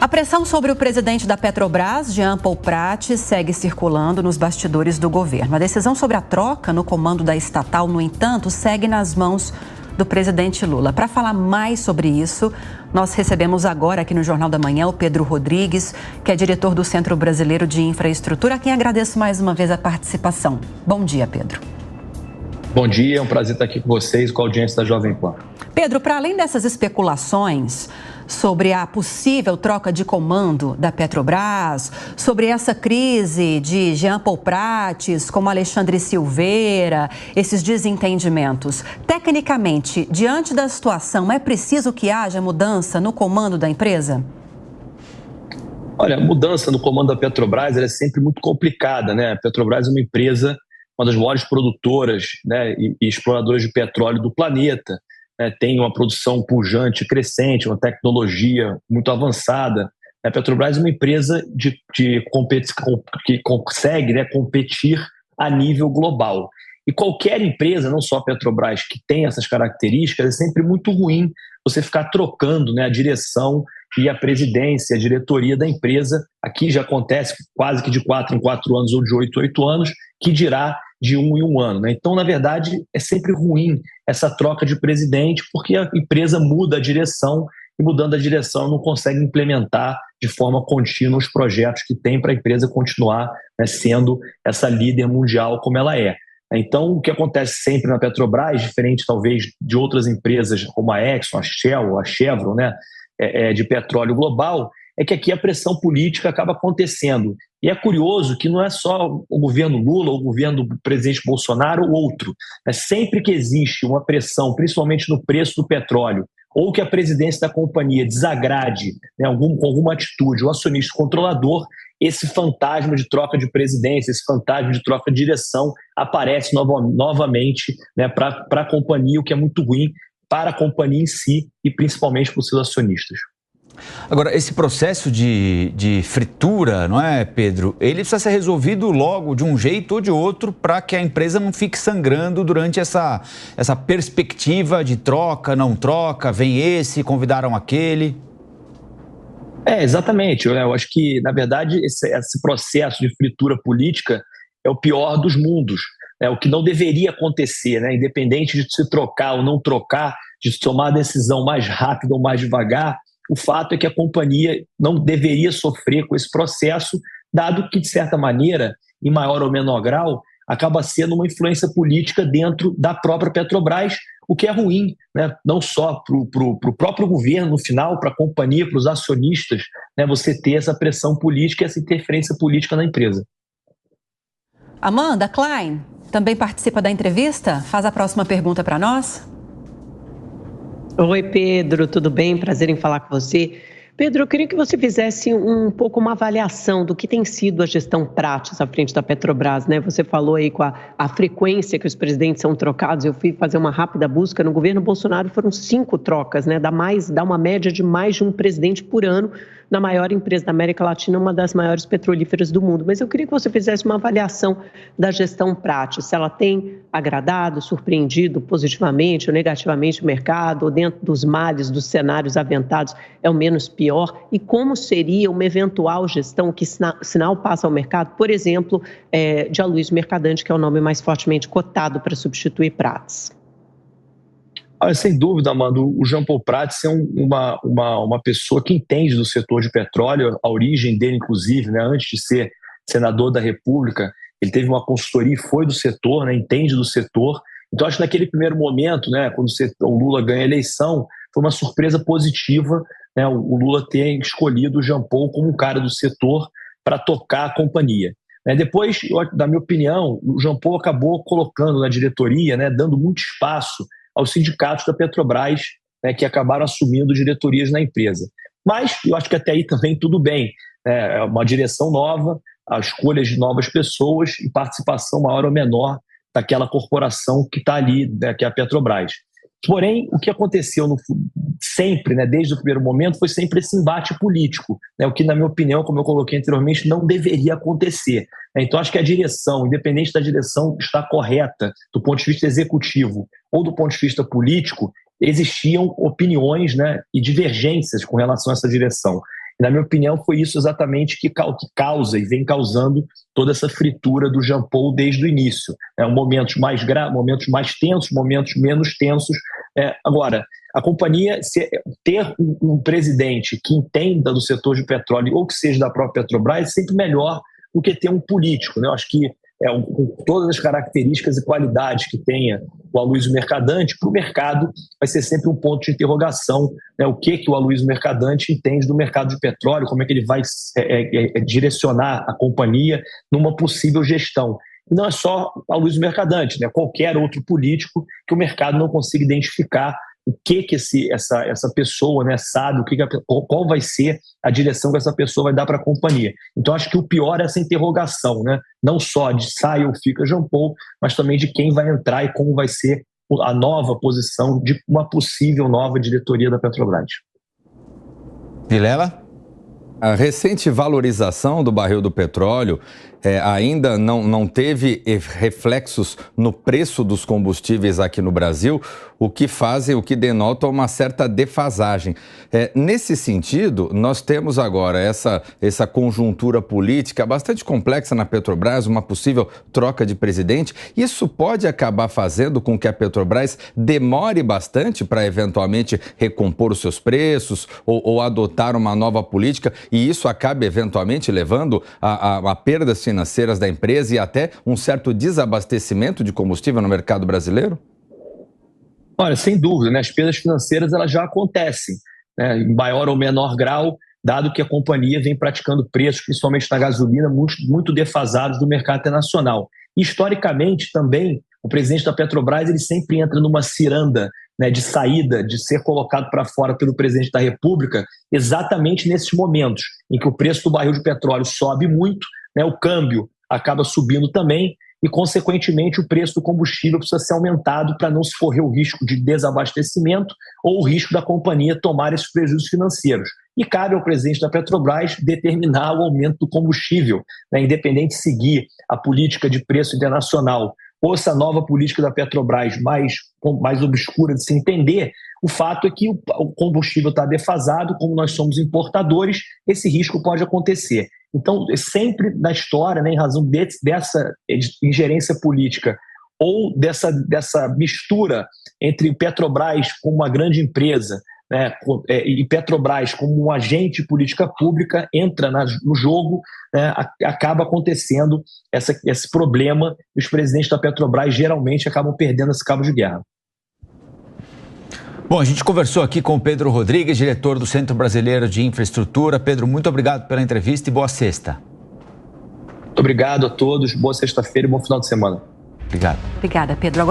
pressão sobre o presidente da Petrobras, Jean Paul Prates, segue circulando nos bastidores do governo. A decisão sobre a troca no comando da estatal, no entanto, segue nas mãos do presidente Lula. Para falar mais sobre isso, nós recebemos agora aqui no Jornal da Manhã o Pedro Rodrigues, que é diretor do Centro Brasileiro de Infraestrutura, a quem agradeço mais uma vez a participação. Bom dia, Pedro. Bom dia, é um prazer estar aqui com vocês, com a audiência da Jovem Pan. Pedro, para além dessas especulações sobre a possível troca de comando da Petrobras, sobre essa crise de Jean Paul Prates com Alexandre Silveira, esses desentendimentos, tecnicamente, diante da situação, é preciso que haja mudança no comando da empresa? Olha, a mudança no comando da Petrobras ela é sempre muito complicada, né? A Petrobras é uma empresa, uma das maiores produtoras, né, e exploradoras de petróleo do planeta. Tem uma produção pujante, crescente, uma tecnologia muito avançada. A Petrobras é uma empresa que consegue, né, competir a nível global. E qualquer empresa, não só a Petrobras, que tem essas características, é sempre muito ruim você ficar trocando, né, a direção e a presidência, a diretoria da empresa. Aqui já acontece quase que de 4 em 4 anos ou de 8 em 8 anos, que dirá de 1 em 1 ano, né? Então, na verdade, é sempre ruim essa troca de presidente, porque a empresa muda a direção e, mudando a direção, não consegue implementar de forma contínua os projetos que tem para a empresa continuar, né, sendo essa líder mundial como ela é. Então, o que acontece sempre na Petrobras, diferente talvez de outras empresas como a Exxon, a Shell, a Chevron, né, de petróleo global, é que aqui a pressão política acaba acontecendo. E é curioso que não é só o governo Lula, o governo do presidente Bolsonaro ou outro. Sempre que existe uma pressão, principalmente no preço do petróleo, ou que a presidência da companhia desagrade, né, com alguma atitude, o acionista controlador, esse fantasma de troca de presidência, esse fantasma de troca de direção aparece novamente, né, para a companhia, o que é muito ruim para a companhia em si e principalmente para os seus acionistas. Agora, esse processo de fritura, não é, Pedro? Ele precisa ser resolvido logo, de um jeito ou de outro, para que a empresa não fique sangrando durante essa perspectiva de troca, não troca, vem esse, convidaram aquele. Exatamente. Eu acho que, na verdade, esse processo de fritura política é o pior dos mundos. O que não deveria acontecer, né? Independente de se trocar ou não trocar, de se tomar a decisão mais rápida ou mais devagar, o fato é que a companhia não deveria sofrer com esse processo, dado que, de certa maneira, em maior ou menor grau, acaba sendo uma influência política dentro da própria Petrobras, o que é ruim, né? Não só para o próprio governo, no final, para a companhia, para os acionistas, né? Você ter essa pressão política e essa interferência política na empresa. Amanda Klein também participa da entrevista? Faz a próxima pergunta para nós. Oi, Pedro, tudo bem? Prazer em falar com você. Pedro, eu queria que você fizesse um pouco uma avaliação do que tem sido a gestão Prates à frente da Petrobras, né? Você falou aí com a frequência que os presidentes são trocados. Eu fui fazer uma rápida busca. No governo Bolsonaro foram 5 trocas, né? Dá uma média de mais de um presidente por ano na maior empresa da América Latina, uma das maiores petrolíferas do mundo. Mas eu queria que você fizesse uma avaliação da gestão Prates, se ela tem agradado, surpreendido positivamente ou negativamente o mercado, ou dentro dos males, dos cenários aventados, é o menos pior, e como seria uma eventual gestão, que sinal passa ao mercado, por exemplo, de Aloysio Mercadante, que é o nome mais fortemente cotado para substituir Prates. Sem dúvida, Amanda, o Jean Paul Prates é uma pessoa que entende do setor de petróleo, a origem dele, inclusive, né, antes de ser senador da República, ele teve uma consultoria e foi do setor, né, entende do setor. Então, acho que naquele primeiro momento, né, quando o Lula ganha a eleição, foi uma surpresa positiva, né, o Lula ter escolhido o Jean Paul como um cara do setor para tocar a companhia. Depois, na minha opinião, o Jean Paul acabou colocando na diretoria, né, dando muito espaço aos sindicatos da Petrobras, né, que acabaram assumindo diretorias na empresa. Mas eu acho que até aí também tudo bem. É uma direção nova, a escolha de novas pessoas e participação maior ou menor daquela corporação que está ali, né, que é a Petrobras. Porém, o que aconteceu sempre, né, desde o primeiro momento, foi sempre esse embate político, né, o que, na minha opinião, como eu coloquei anteriormente, não deveria acontecer. Então, acho que a direção, independente da direção estar correta do ponto de vista executivo ou do ponto de vista político, existiam opiniões, né, e divergências com relação a essa direção. E, na minha opinião, foi isso exatamente que causa e vem causando toda essa fritura do Jean Paul desde o início. Momentos mais tensos, momentos menos tensos. Agora, a companhia, ter um presidente que entenda do setor de petróleo ou que seja da própria Petrobras é sempre melhor do que ter um político, né? Eu acho que com todas as características e qualidades que tenha o Aloysio Mercadante, para o mercado vai ser sempre um ponto de interrogação, né? O que o Aloysio Mercadante entende do mercado de petróleo, como é que ele vai direcionar a companhia numa possível gestão. E não é só o Aloysio Mercadante, né? Qualquer outro político que o mercado não consiga identificar o que essa pessoa, né, sabe, qual vai ser a direção que essa pessoa vai dar para a companhia. Então, acho que o pior é essa interrogação, né? Não só de sai ou fica Jean Paul, mas também de quem vai entrar e como vai ser a nova posição de uma possível nova diretoria da Petrobras. Vilela? A recente valorização do barril do petróleo ainda não teve reflexos no preço dos combustíveis aqui no Brasil, o que denota uma certa defasagem. Nesse sentido, nós temos agora essa conjuntura política bastante complexa na Petrobras, uma possível troca de presidente. Isso pode acabar fazendo com que a Petrobras demore bastante para eventualmente recompor os seus preços ou adotar uma nova política, e isso acabe eventualmente levando a perdas financeiras da empresa e até um certo desabastecimento de combustível no mercado brasileiro? Olha, sem dúvida, né? As perdas financeiras elas já acontecem, né? Em maior ou menor grau, dado que a companhia vem praticando preços, principalmente na gasolina, muito defasados do mercado internacional. E, historicamente, também, o presidente da Petrobras ele sempre entra numa ciranda, né, de saída, de ser colocado para fora pelo presidente da República, exatamente nesses momentos em que o preço do barril de petróleo sobe muito, né, o câmbio acaba subindo também e, consequentemente, o preço do combustível precisa ser aumentado para não se correr o risco de desabastecimento ou o risco da companhia tomar esses prejuízos financeiros. E cabe ao presidente da Petrobras determinar o aumento do combustível, né, independente de seguir a política de preço internacional ou essa nova política da Petrobras mais obscura de se entender. O fato é que o combustível está defasado, como nós somos importadores, esse risco pode acontecer. Então, sempre na história, né, em razão dessa ingerência política ou dessa mistura entre Petrobras como uma grande empresa, né, e Petrobras como um agente de política pública, entra no jogo, né, acaba acontecendo esse problema e os presidentes da Petrobras geralmente acabam perdendo esse cabo de guerra. Bom, a gente conversou aqui com o Pedro Rodrigues, diretor do Centro Brasileiro de Infraestrutura. Pedro, muito obrigado pela entrevista e boa sexta. Muito obrigado a todos, boa sexta-feira e bom final de semana. Obrigado. Obrigada, Pedro.